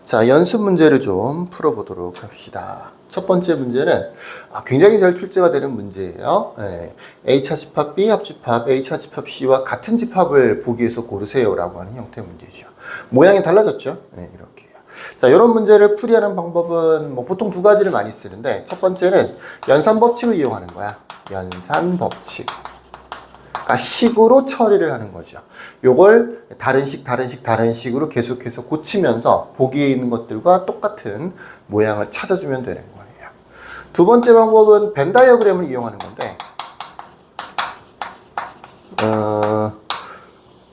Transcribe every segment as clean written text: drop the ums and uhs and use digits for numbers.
자, 연습 문제를 좀 풀어보도록 합시다. 첫 번째 문제는 굉장히 잘 출제가 되는 문제예요. 네. A차집합, B합집합, A차집합 C와 같은 집합을 보기 위해서 고르세요 라고 하는 형태의 문제죠. 모양이 달라졌죠? 네, 이렇게요. 자, 이런 문제를 풀이하는 방법은 보통 두 가지를 많이 쓰는데, 첫 번째는 연산법칙을 이용하는 거야. 연산법칙. 그러니까 식으로 처리를 하는 거죠. 요걸 다른 식으로 계속해서 고치면서 보기에 있는 것들과 똑같은 모양을 찾아주면 되는 거예요. 두 번째 방법은 벤 다이어그램을 이용하는 건데,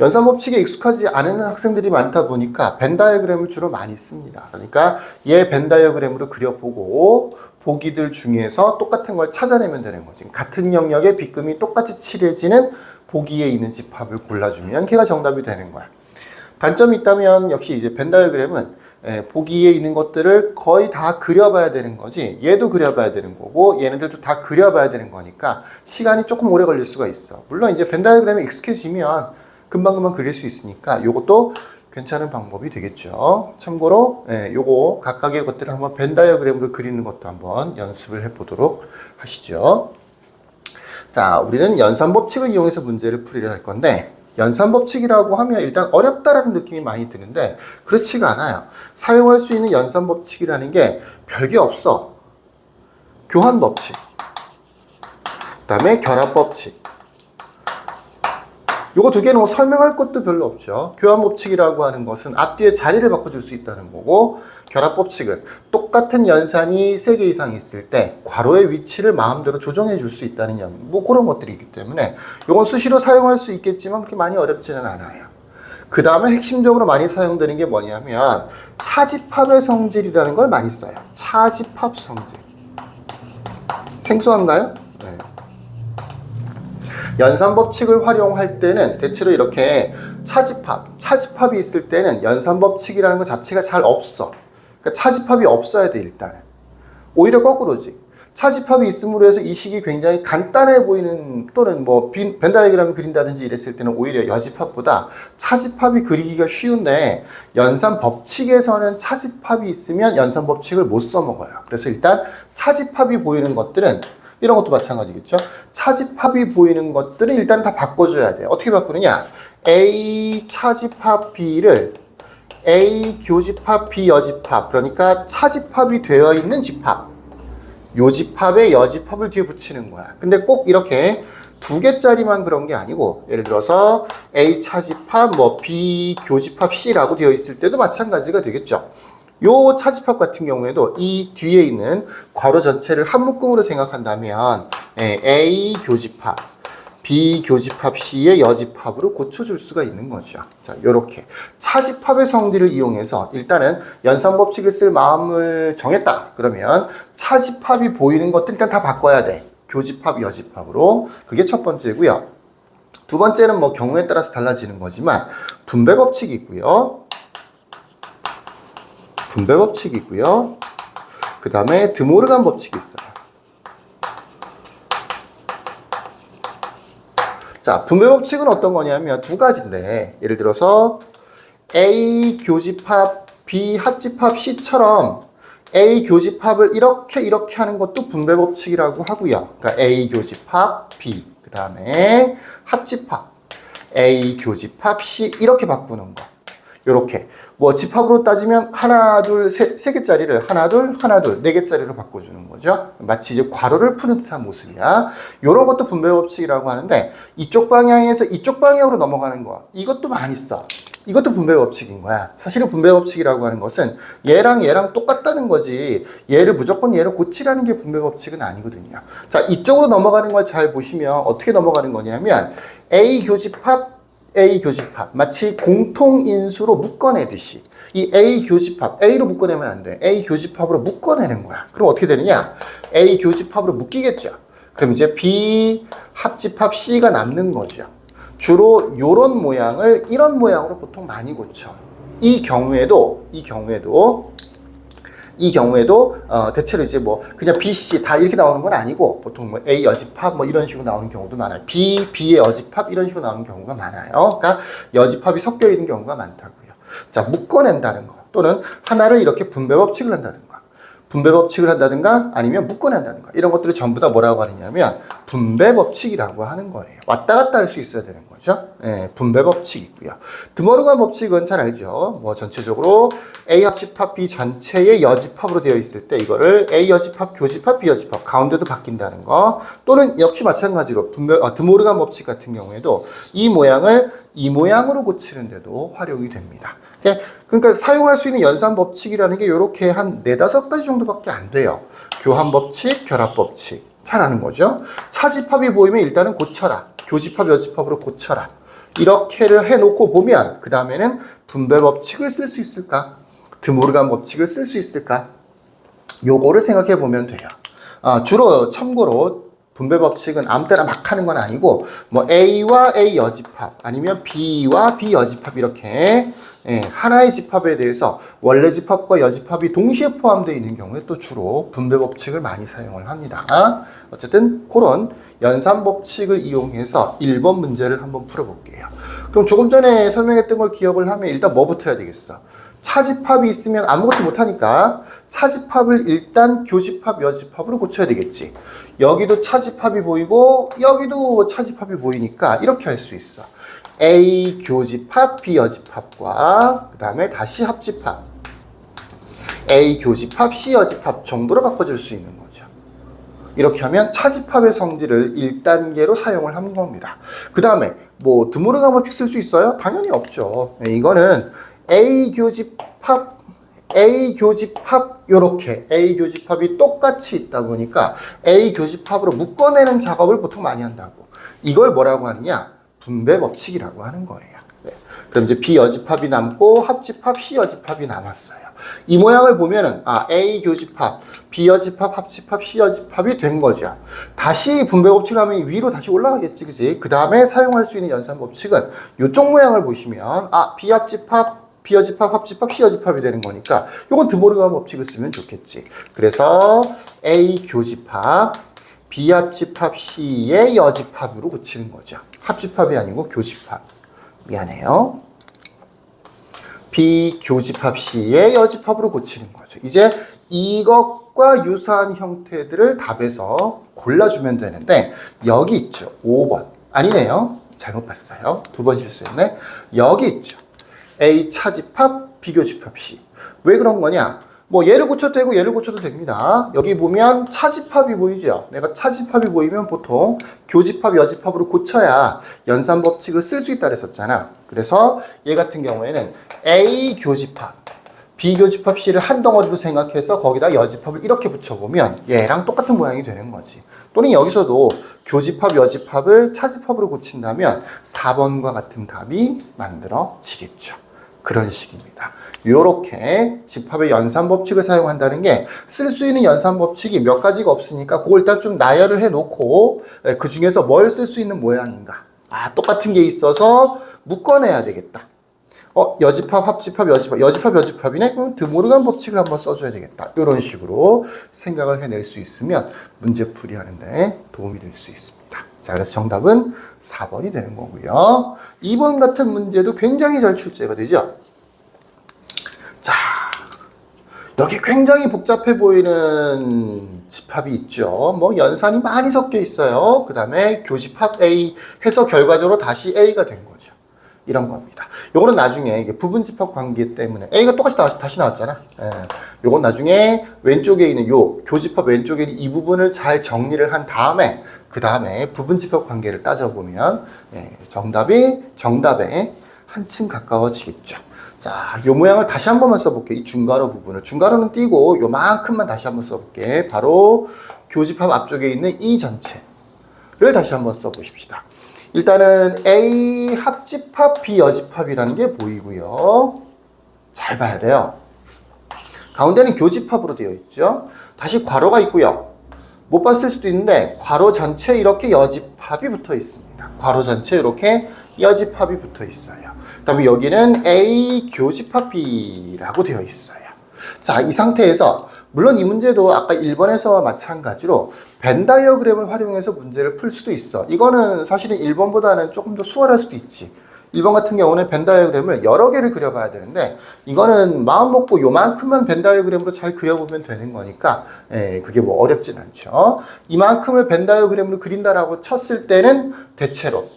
연산법칙에 익숙하지 않은 학생들이 많다 보니까 벤 다이어그램을 주로 많이 씁니다. 그러니까 얘 벤 다이어그램으로 그려보고 보기들 중에서 똑같은 걸 찾아내면 되는 거지. 같은 영역의 빗금이 똑같이 칠해지는 보기에 있는 집합을 골라주면 걔가 정답이 되는 거야. 단점이 있다면 역시 이제 벤 다이어그램은 보기에 있는 것들을 거의 다 그려봐야 되는 거지, 얘도 그려봐야 되는 거고 얘네들도 다 그려봐야 되는 거니까 시간이 조금 오래 걸릴 수가 있어. 물론 이제 벤 다이어그램에 익숙해지면 금방금방 그릴 수 있으니까 요것도 괜찮은 방법이 되겠죠. 참고로 요거 각각의 것들을 한번 벤 다이어그램으로 그리는 것도 한번 연습을 해보도록 하시죠. 자, 우리는 연산법칙을 이용해서 문제를 풀이를 할 건데, 연산법칙이라고 하면 일단 어렵다라는 느낌이 많이 드는데 그렇지가 않아요. 사용할 수 있는 연산법칙이라는 게 별게 없어. 교환법칙, 그 다음에 결합법칙, 요거 두 개는 설명할 것도 별로 없죠. 교환법칙이라고 하는 것은 앞뒤에 자리를 바꿔줄 수 있다는 거고, 결합법칙은 똑같은 연산이 3개 이상 있을 때 괄호의 위치를 마음대로 조정해 줄 수 있다는 그런 것들이 있기 때문에 요건 수시로 사용할 수 있겠지만 그렇게 많이 어렵지는 않아요. 그 다음에 핵심적으로 많이 사용되는 게 뭐냐면 차집합의 성질이라는 걸 많이 써요. 차집합 성질. 생소한가요? 네. 연산법칙을 활용할 때는 대체로 이렇게 차집합이 있을 때는 연산법칙이라는 것 자체가 잘 없어. 그러니까 차집합이 없어야 돼, 일단은. 오히려 거꾸로지. 차집합이 있음으로 해서 이 식이 굉장히 간단해 보이는, 또는 벤 다이어그램을 그린다든지 이랬을 때는 오히려 여집합보다 차집합이 그리기가 쉬운데, 연산법칙에서는 차집합이 있으면 연산법칙을 못 써먹어요. 그래서 일단 차집합이 보이는 것들은, 이런 것도 마찬가지겠죠. 차집합이 보이는 것들은 일단 다 바꿔줘야 돼요. 어떻게 바꾸느냐? A 차집합 B를 A 교집합 B 여집합, 그러니까 차집합이 되어 있는 집합, 요집합에 여집합을 뒤에 붙이는 거야. 근데 꼭 이렇게 두 개짜리만 그런 게 아니고, 예를 들어서 A 차집합 B 교집합 C라고 되어 있을 때도 마찬가지가 되겠죠. 요 차집합 같은 경우에도 이 뒤에 있는 괄호 전체를 한 묶음으로 생각한다면 A 교집합, B 교집합 C의 여집합으로 고쳐줄 수가 있는 거죠. 자, 요렇게 차집합의 성질을 이용해서 일단은 연산법칙을 쓸 마음을 정했다. 그러면 차집합이 보이는 것들 일단 다 바꿔야 돼. 교집합, 여집합으로. 그게 첫 번째고요. 두 번째는 경우에 따라서 달라지는 거지만 분배법칙이 있고요. 분배법칙이 있고요. 그 다음에 드모르간 법칙이 있어요. 자, 분배법칙은 어떤 거냐면 두 가지인데, 예를 들어서 A 교집합 B 합집합 C처럼 A 교집합을 이렇게 하는 것도 분배법칙이라고 하고요. 그러니까 A 교집합 B, 그 다음에 합집합 A 교집합 C 이렇게 바꾸는 거. 요렇게 집합으로 따지면 하나, 둘, 세 개짜리를 하나, 둘, 네 개짜리로 바꿔주는 거죠. 마치 이제 괄호를 푸는 듯한 모습이야. 요런 것도 분배법칙이라고 하는데, 이쪽 방향에서 이쪽 방향으로 넘어가는 거, 이것도 많이 써. 이것도 분배법칙인 거야. 사실은 분배법칙이라고 하는 것은 얘랑 똑같다는 거지, 얘를 무조건 얘로 고치라는 게 분배법칙은 아니거든요. 자, 이쪽으로 넘어가는 걸 잘 보시면 어떻게 넘어가는 거냐면 A 교집합 마치 공통인수로 묶어내듯이 이 A 교집합, A로 묶어내면 안 돼. A 교집합으로 묶어내는 거야. 그럼 어떻게 되느냐? A 교집합으로 묶이겠죠. 그럼 이제 B 합집합 C가 남는 거죠. 주로 이런 모양을 이런 모양으로 보통 많이 고쳐. 이 경우에도 대체로 이제 그냥 B, C 다 이렇게 나오는 건 아니고, 보통 A 여집합 이런 식으로 나오는 경우도 많아요. B의 여집합 이런 식으로 나오는 경우가 많아요. 그러니까 여집합이 섞여 있는 경우가 많다고요. 자, 묶어낸다는 거. 또는 하나를 이렇게 분배 법칙을 한다든가 분배 법칙을 한다든가 아니면 묶어낸다든가 이런 것들을 전부 다 뭐라고 하느냐면 분배 법칙이라고 하는 거예요. 왔다 갔다 할 수 있어야 되는 거죠. 예, 분배 법칙이고요. 드모르간 법칙은 잘 알죠. 뭐 전체적으로 A 합집합 B 전체의 여집합으로 되어 있을 때 이거를 A 여집합, 교집합, B 여집합 가운데도 바뀐다는 거 또는 역시 마찬가지로 드모르간 법칙 같은 경우에도 이 모양을 이 모양으로 고치는데도 활용이 됩니다. 그러니까 사용할 수 있는 연산 법칙이라는 게 이렇게 한 4-5가지 정도밖에 안 돼요. 교환 법칙, 결합 법칙. 잘 아는 거죠. 차집합이 보이면 일단은 고쳐라. 교집합, 여집합으로 고쳐라. 이렇게를 해놓고 보면 그 다음에는 분배 법칙을 쓸 수 있을까? 드모르간 법칙을 쓸 수 있을까? 요거를 생각해 보면 돼요. 주로 참고로 분배 법칙은 아무 때나 막 하는 건 아니고 뭐 A와 A 여집합 아니면 B와 B 여집합 이렇게 하나의 집합에 대해서 원래 집합과 여집합이 동시에 포함되어 있는 경우에 또 주로 분배 법칙을 많이 사용을 합니다. 어쨌든 그런 연산 법칙을 이용해서 1번 문제를 한번 풀어볼게요. 그럼 조금 전에 설명했던 걸 기억을 하면 일단 뭐부터 해야 되겠어? 차집합이 있으면 아무것도 못하니까 차집합을 일단 교집합, 여집합으로 고쳐야 되겠지. 여기도 차집합이 보이고 여기도 차집합이 보이니까 이렇게 할 수 있어. A 교집합, B 여집합과 그 다음에 다시 합집합 A 교집합, C 여집합 정도로 바꿔줄 수 있는 거죠. 이렇게 하면 차집합의 성질을 1단계로 사용을 한 겁니다. 그 다음에 뭐 드모르간 법칙 쓸 수 있어요? 당연히 없죠. 이거는 A 교집합, 요렇게 A 교집합이 똑같이 있다 보니까 A 교집합으로 묶어내는 작업을 보통 많이 한다고. 이걸 뭐라고 하느냐? 분배 법칙이라고 하는 거예요. 네. 그럼 이제 B 여집합이 남고 합집합, C 여집합이 남았어요. 이 모양을 보면은 A 교집합, B 여집합, 합집합, C 여집합이 된 거죠. 다시 분배 법칙을 하면 위로 다시 올라가겠지, 그지? 그 다음에 사용할 수 있는 연산 법칙은 이쪽 모양을 보시면 B 합집합, B 여집합, 합집합, C 여집합이 되는 거니까 이건 드모르간 법칙을 쓰면 좋겠지. 그래서 A 교집합, B 합집합, C의 여집합으로 고치는 거죠. 합집합이 아니고 교집합. 미안해요. B 교집합 C의 여집합으로 고치는 거죠. 이제 이것과 유사한 형태들을 답에서 골라주면 되는데 여기 있죠. 5번. 아니네요. 잘못 봤어요. 2번 실수했네. 여기 있죠. A 차집합, B 교집합 C. 왜 그런 거냐? 뭐 얘를 고쳐도 되고 얘를 고쳐도 됩니다. 여기 보면 차집합이 보이죠? 내가 차집합이 보이면 보통 교집합, 여집합으로 고쳐야 연산 법칙을 쓸 수 있다 그랬었잖아. 그래서 얘 같은 경우에는 A 교집합, B 교집합 C를 한 덩어리로 생각해서 거기다 여집합을 이렇게 붙여보면 얘랑 똑같은 모양이 되는 거지. 또는 여기서도 교집합, 여집합을 차집합으로 고친다면 4번과 같은 답이 만들어지겠죠. 그런 식입니다. 이렇게 집합의 연산 법칙을 사용한다는 게 쓸 수 있는 연산 법칙이 몇 가지가 없으니까 그걸 일단 좀 나열을 해놓고 그 중에서 뭘 쓸 수 있는 모양인가. 똑같은 게 있어서 묶어내야 되겠다. 여집합, 합집합, 여집합, 여집합이네? 그럼 드모르간 법칙을 한번 써줘야 되겠다. 이런 식으로 생각을 해낼 수 있으면 문제풀이 하는데 도움이 될 수 있습니다. 자, 그래서 정답은 4번이 되는 거고요. 2번 같은 문제도 굉장히 잘 출제가 되죠. 자, 여기 굉장히 복잡해 보이는 집합이 있죠. 뭐 연산이 많이 섞여 있어요. 그 다음에 교집합 A 해서 결과적으로 다시 A가 된 거죠. 이런 겁니다. 요거는 나중에 이게 부분집합 관계 때문에 A가 똑같이 다시 나왔잖아. 요건 나중에 왼쪽에 있는 요 교집합 왼쪽에 있는 이 부분을 잘 정리를 한 다음에 그 다음에 부분집합 관계를 따져보면 정답에 한층 가까워지겠죠. 자, 요 모양을 다시 한 번만 써볼게요. 이 중괄호 부분을. 중괄호는 띄고 요만큼만 다시 한번 써볼게. 바로 교집합 앞쪽에 있는 이 전체를 다시 한번 써보십시다. 일단은 A 합집합, B 여집합이라는 게 보이고요. 잘 봐야 돼요. 가운데는 교집합으로 되어 있죠. 다시 괄호가 있고요. 못 봤을 수도 있는데 괄호 전체에 이렇게 여집합이 붙어 있습니다. 괄호 전체에 이렇게 여집합이 붙어 있어요. 그 다음에 여기는 A 교집합 B라고 되어 있어요. 자, 이 상태에서 물론 이 문제도 아까 1번에서와 마찬가지로 벤 다이어그램을 활용해서 문제를 풀 수도 있어. 이거는 사실은 1번보다는 조금 더 수월할 수도 있지. 1번 같은 경우는 벤 다이어그램을 여러 개를 그려봐야 되는데 이거는 마음 먹고 요만큼만 벤 다이어그램으로 잘 그려보면 되는 거니까 그게 뭐 어렵진 않죠. 이만큼을 벤 다이어그램으로 그린다라고 쳤을 때는 대체로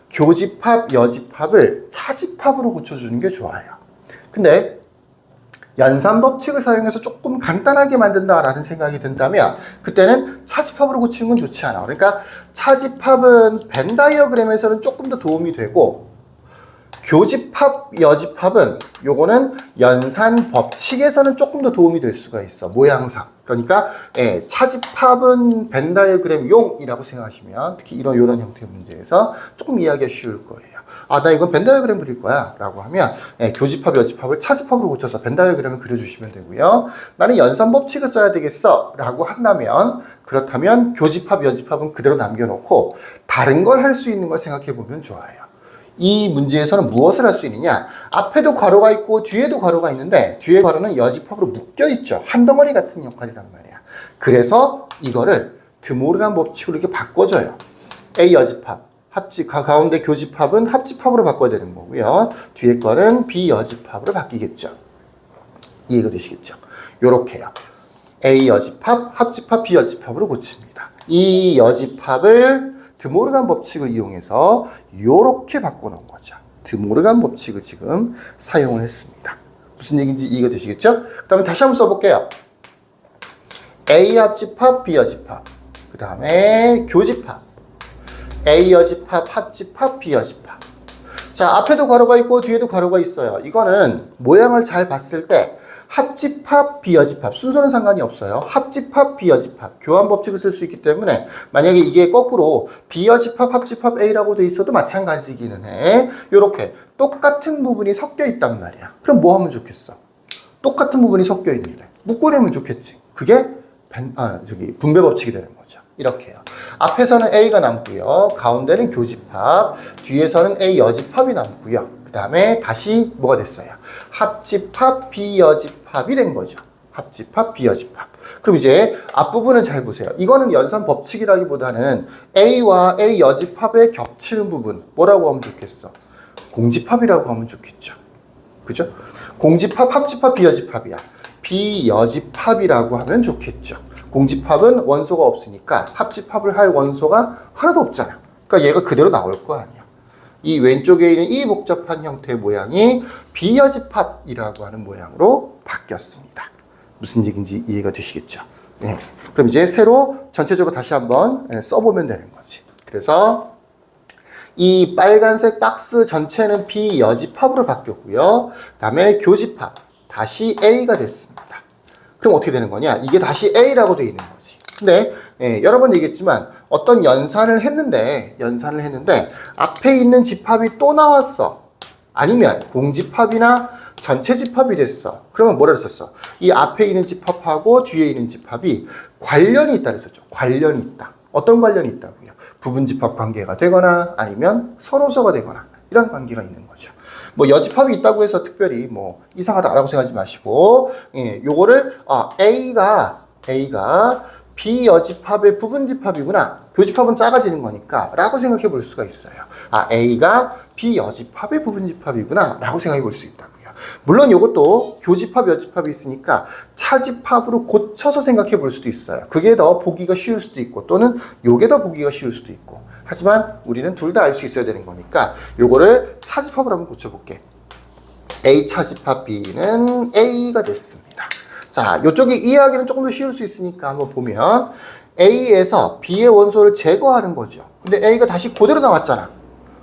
교집합, 여집합을 차집합으로 고쳐주는 게 좋아요. 근데 연산 법칙을 사용해서 조금 간단하게 만든다라는 생각이 든다면 그때는 차집합으로 고치는 건 좋지 않아. 그러니까 차집합은 벤 다이어그램에서는 조금 더 도움이 되고 교집합, 여집합은 요거는 연산 법칙에서는 조금 더 도움이 될 수가 있어. 모양상. 그러니까 차집합은 벤 다이어그램용이라고 생각하시면 특히 이런 형태의 문제에서 조금 이해하기가 쉬울 거예요. 아, 나 이건 벤 다이어그램 그릴 거야 라고 하면 교집합, 여집합을 차집합으로 고쳐서 벤 다이어그램을 그려주시면 되고요. 나는 연산 법칙을 써야 되겠어 라고 한다면 그렇다면 교집합, 여집합은 그대로 남겨놓고 다른 걸 할 수 있는 걸 생각해 보면 좋아요. 이 문제에서는 무엇을 할 수 있느냐? 앞에도 괄호가 있고 뒤에도 괄호가 있는데 뒤에 괄호는 여집합으로 묶여있죠. 한 덩어리 같은 역할이란 말이야. 그래서 이거를 드모르간 법칙으로 이렇게 바꿔줘요. A 여집합, 가운데 교집합은 합집합으로 바꿔야 되는 거고요. 뒤에 거는 B 여집합으로 바뀌겠죠. 이해가 되시겠죠? 요렇게요. A 여집합, 합집합, B 여집합으로 고칩니다. 이 여집합을 드모르간 법칙을 이용해서 이렇게 바꿔놓은 거죠. 드모르간 법칙을 지금 사용을 했습니다. 무슨 얘기인지 이해가 되시겠죠? 그 다음에 다시 한번 써볼게요. A 합집합, B 여집합. 그 다음에 교집합. A 여집합, 합집합, B 여집합. 자, 앞에도 괄호가 있고 뒤에도 괄호가 있어요. 이거는 모양을 잘 봤을 때 합집합, 비여집합 순서는 상관이 없어요. 합집합, 비여집합 교환 법칙을 쓸 수 있기 때문에 만약에 이게 거꾸로 비여집합, 합집합 A라고 돼 있어도 마찬가지기는 해. 이렇게 똑같은 부분이 섞여 있단 말이야. 그럼 뭐 하면 좋겠어? 똑같은 부분이 섞여 있는데 묶어내면 좋겠지. 그게 분배 법칙이 되는 거죠. 이렇게요. 앞에서는 A가 남고요. 가운데는 교집합, 뒤에서는 A 여집합이 남고요. 그 다음에 다시 뭐가 됐어요? 합집합, 비여집합이 된 거죠. 합집합, 비여집합. 그럼 이제 앞부분을 잘 보세요. 이거는 연산 법칙이라기보다는 A와 A 여집합에 겹치는 부분 뭐라고 하면 좋겠어? 공집합이라고 하면 좋겠죠. 그죠? 공집합, 합집합, 비여집합이야. 비여집합이라고 하면 좋겠죠. 공집합은 원소가 없으니까 합집합을 할 원소가 하나도 없잖아. 그러니까 얘가 그대로 나올 거 아니야. 이 왼쪽에 있는 이 복잡한 형태의 모양이 비여집합이라고 하는 모양으로 바뀌었습니다. 무슨 얘기인지 이해가 되시겠죠? 네. 그럼 이제 새로 전체적으로 다시 한번 써보면 되는 거지. 그래서 이 빨간색 박스 전체는 비여집합으로 바뀌었고요. 그 다음에 교집합, 다시 A가 됐습니다. 그럼 어떻게 되는 거냐? 이게 다시 A라고 되어 있는 거지. 근데 여러 번 얘기했지만 어떤 연산을 했는데 앞에 있는 집합이 또 나왔어. 아니면 공집합이나 전체 집합이 됐어. 그러면 뭐라 그랬었어? 이 앞에 있는 집합하고 뒤에 있는 집합이 관련이 있다 그랬었죠. 관련이 있다. 어떤 관련이 있다고요? 부분집합 관계가 되거나 아니면 선호서가 되거나 이런 관계가 있는 거죠. 뭐 여집합이 있다고 해서 특별히 뭐 이상하다라고 생각하지 마시고 요거를 A가 비여집합의 부분집합이구나. 교집합은 작아지는 거니까 라고 생각해 볼 수가 있어요. A가 비여집합의 부분집합이구나 라고 생각해 볼 수 있다고요. 물론 이것도 교집합, 여집합이 있으니까 차집합으로 고쳐서 생각해 볼 수도 있어요. 그게 더 보기가 쉬울 수도 있고 또는 요게 더 보기가 쉬울 수도 있고. 하지만 우리는 둘 다 알 수 있어야 되는 거니까 요거를 차집합으로 한번 고쳐볼게. A 차집합 B는 A가 됐습니다. 자, 이쪽이 이해하기는 조금 더 쉬울 수 있으니까 한번 보면 A에서 B의 원소를 제거하는 거죠. 근데 A가 다시 그대로 나왔잖아.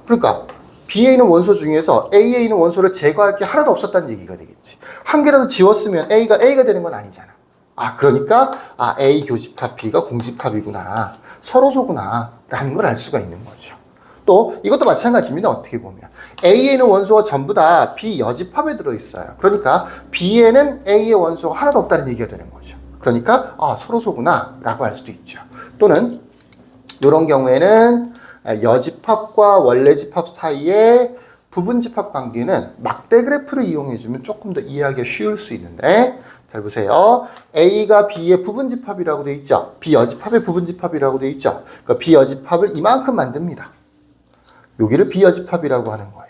그러니까 B에 있는 원소 중에서 A에 있는 원소를 제거할 게 하나도 없었다는 얘기가 되겠지. 한 개라도 지웠으면 A가 되는 건 아니잖아. 그러니까 A 교집합 B가 공집합이구나. 서로소구나 라는 걸 알 수가 있는 거죠. 또 이것도 마찬가지입니다. 어떻게 보면 A에 있는 원소가 전부 다 B 여집합에 들어있어요. 그러니까 B에는 A의 원소가 하나도 없다는 얘기가 되는 거죠. 그러니까 서로소구나 라고 할 수도 있죠. 또는 이런 경우에는 여집합과 원래집합 사이의 부분집합 관계는 막대 그래프를 이용해주면 조금 더 이해하기가 쉬울 수 있는데 잘 보세요. A가 B의 부분집합이라고 되어 있죠. B 여집합의 부분집합이라고 되어 있죠. 그러니까 B 여집합을 이만큼 만듭니다. 여기를 B 여집합이라고 하는 거예요.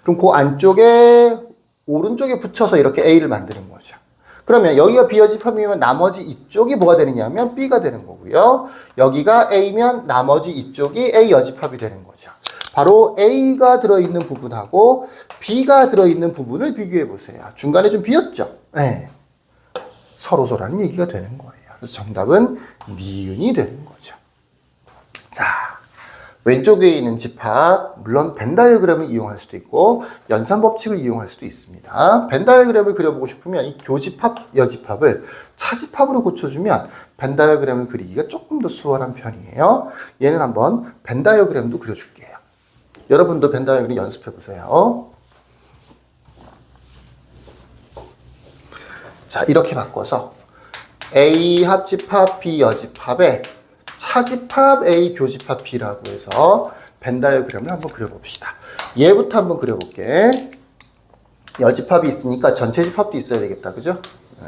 그럼 그 안쪽에 오른쪽에 붙여서 이렇게 A를 만드는 거죠. 그러면 여기가 B 여집합이면 나머지 이쪽이 뭐가 되느냐면 B가 되는 거고요. 여기가 A면 나머지 이쪽이 A 여집합이 되는 거죠. 바로 A가 들어있는 부분하고 B가 들어있는 부분을 비교해 보세요. 중간에 좀 비었죠? 네. 서로서라는 얘기가 되는 거예요. 그래서 정답은 니은이 되는 거죠. 자, 왼쪽에 있는 집합, 물론 벤 다이어그램을 이용할 수도 있고 연산 법칙을 이용할 수도 있습니다. 벤 다이어그램을 그려보고 싶으면 이 교집합, 여집합을 차집합으로 고쳐주면 벤 다이어그램을 그리기가 조금 더 수월한 편이에요. 얘는 한번 벤 다이어그램도 그려줄게요. 여러분도 벤 다이어그램 연습해 보세요. 자, 이렇게 바꿔서 A 합집합 B 여집합에 차집합 A 교집합 B라고 해서 벤 다이어그램을 한번 그려봅시다. 얘부터 한번 그려볼게. 여집합이 있으니까 전체 집합도 있어야 되겠다. 그죠? 네.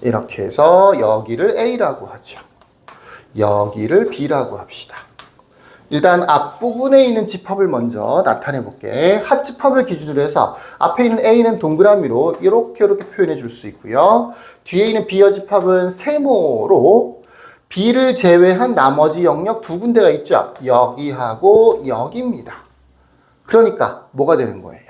이렇게 해서 여기를 A라고 하죠. 여기를 B라고 합시다. 일단 앞부분에 있는 집합을 먼저 나타내 볼게. 합집합을 기준으로 해서 앞에 있는 A는 동그라미로 이렇게 표현해 줄 수 있고요. 뒤에 있는 B 여집합은 세모로 B를 제외한 나머지 영역 두 군데가 있죠. 여기하고 여기입니다. 그러니까 뭐가 되는 거예요?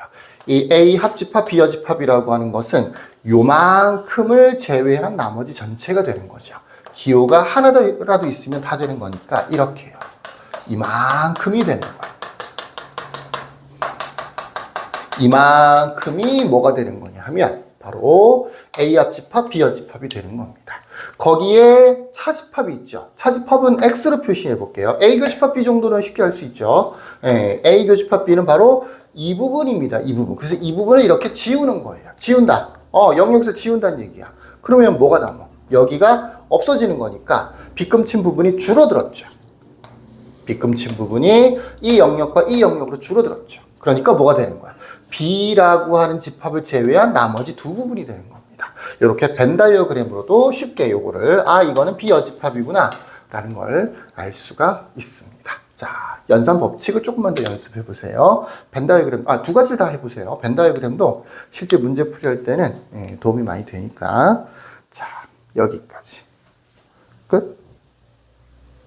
이 A 합집합, B 여집합이라고 하는 것은 요만큼을 제외한 나머지 전체가 되는 거죠. 기호가 하나라도 있으면 다 되는 거니까 이렇게요. 이만큼이 되는 거예요. 이만큼이 뭐가 되는 거냐 하면 바로 A 합집합, B 여집합이 되는 겁니다. 거기에 차집합이 있죠. 차집합은 X로 표시해 볼게요. A 교집합 B 정도는 쉽게 할 수 있죠. A 교집합 B는 바로 이 부분입니다. 이 부분. 그래서 이 부분을 이렇게 지우는 거예요. 지운다. 영역에서 지운다는 얘기야. 그러면 뭐가 남아? 여기가 없어지는 거니까 빗금친 부분이 줄어들었죠. 빗금친 부분이 이 영역과 이 영역으로 줄어들었죠. 그러니까 뭐가 되는 거야? B라고 하는 집합을 제외한 나머지 두 부분이 되는 겁니다. 이렇게 벤 다이어그램으로도 쉽게 요거를 이거는 B 여집합이구나 라는 걸 알 수가 있습니다. 자, 연산 법칙을 조금만 더 연습해 보세요. 벤 다이어그램, 두 가지를 다 해보세요. 벤 다이어그램도 실제 문제 풀이할 때는 도움이 많이 되니까. 자, 여기까지. 끝.